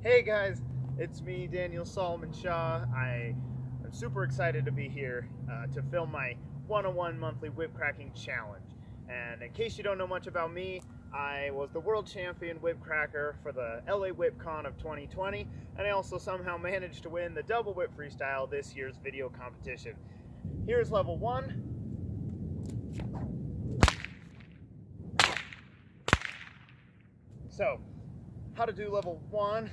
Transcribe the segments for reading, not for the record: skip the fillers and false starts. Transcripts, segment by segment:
Hey guys, it's me, Daniel Solomon Shaw. I'm super excited to be here to film my 101 monthly whip cracking challenge. And in case you don't know much about me, I was the world champion whip cracker for the LA Whip Con of 2020, and I also somehow managed to win the double whip freestyle this year's video competition. Here's level 1. So, how to do level 1.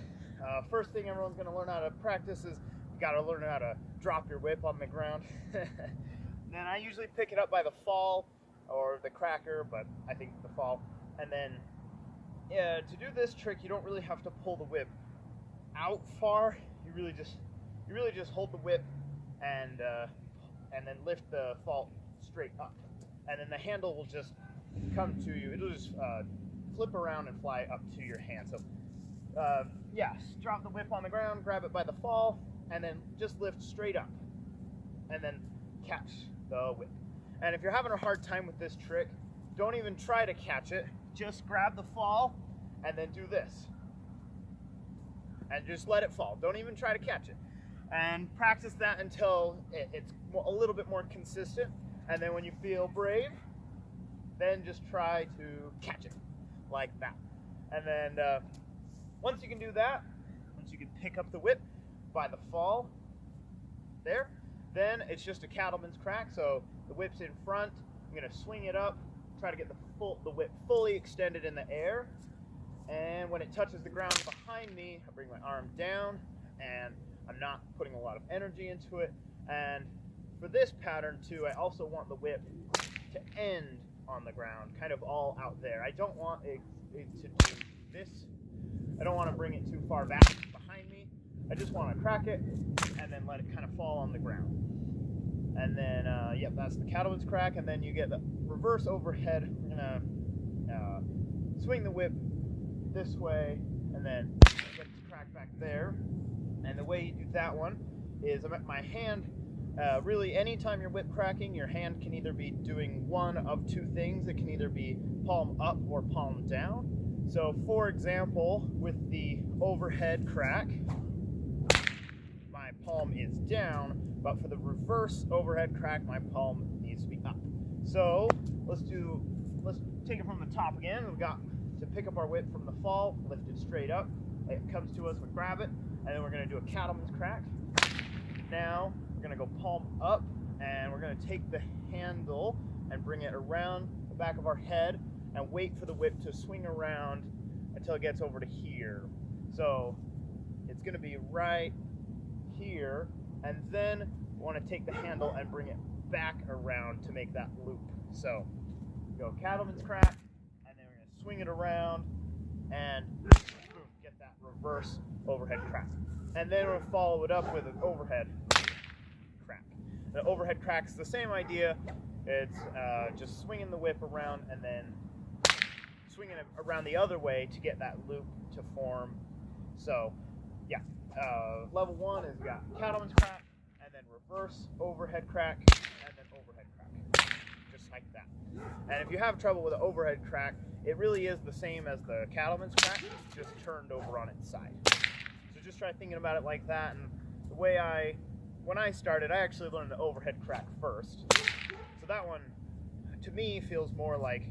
First thing everyone's going to learn how to practice is you got to learn how to drop your whip on the ground. Then I usually pick it up by the fall or the cracker, but I think the fall. And then to do this trick, you don't really have to pull the whip out far. You really just hold the whip and then lift the fall straight up, and then the handle will just come to you. It'll just flip around and fly up to your hand. So yeah, drop the whip on the ground, grab it by the fall, and then just lift straight up, and then catch the whip. And if you're having a hard time with this trick, don't even try to catch it. Just grab the fall and then do this. And just let it fall. Don't even try to catch it. And practice that until it's a little bit more consistent. And then when you feel brave, then just try to catch it like that. And then once you can do that, once you can pick up the whip by the fall there, then it's just a cattleman's crack. So the whip's in front. I'm going to swing it up, try to get the whip fully extended in the air. And when it touches the ground behind me, I bring my arm down, and I'm not putting a lot of energy into it. And for this pattern too, I also want the whip to end on the ground, kind of all out there. I don't want it to do this. I don't want to bring it too far back behind me. I just want to crack it and then let it kind of fall on the ground. And then, yep, that's the cattleman's crack. And then you get the reverse overhead. We're gonna swing the whip this way, and then get the crack back there. And the way you do that one is my hand. Really, anytime you're whip cracking, your hand can either be doing one of two things. It can either be palm up or palm down. So, for example, with the overhead crack, my palm is down, but for the reverse overhead crack, my palm needs to be up. So let's take it from the top again. We've got to pick up our whip from the fall, lift it straight up. It comes to us, we grab it, and then we're going to do a cattleman's crack. Now we're going to go palm up, and we're going to take the handle and bring it around the back of our head and wait for the whip to swing around until it gets over to here. So it's going to be right here, and then we want to take the handle and bring it back around to make that loop. So go cattleman's crack, and then we're going to swing it around and boom, get that reverse overhead crack. And then we'll follow it up with an overhead crack. The overhead crack's the same idea. It's just swinging the whip around and then swinging it around the other way to get that loop to form. So yeah, level 1 is we got cattleman's crack, and then reverse overhead crack, and then overhead crack, just like that. And if you have trouble with the overhead crack, it really is the same as the cattleman's crack, just turned over on its side. So just try thinking about it like that. And the way when I started, I actually learned the overhead crack first. So that one, to me, feels more like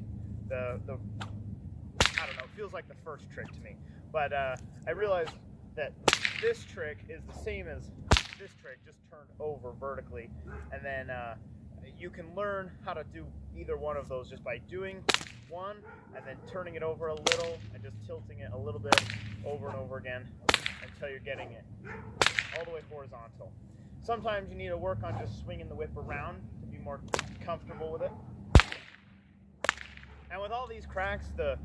I don't know, it feels like the first trick to me. But I realized that this trick is the same as this trick, just turned over vertically. And then you can learn how to do either one of those just by doing one and then turning it over a little and just tilting it a little bit over and over again until you're getting it all the way horizontal. Sometimes you need to work on just swinging the whip around to be more comfortable with it. And with all these cracks, the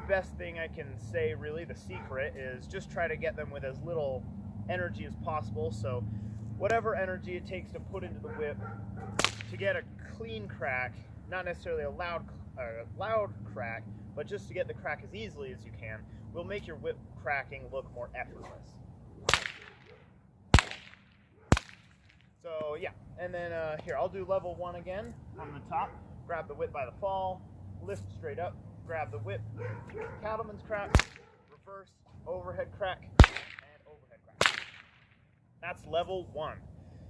best thing I can say, really, the secret is just try to get them with as little energy as possible. So whatever energy it takes to put into the whip to get a clean crack, not necessarily a loud crack, but just to get the crack as easily as you can, will make your whip cracking look more effortless. So yeah, and then here, I'll do level 1 again on the top. Grab the whip by the fall, lift straight up, grab the whip, cattleman's crack, reverse overhead crack, That's level 1.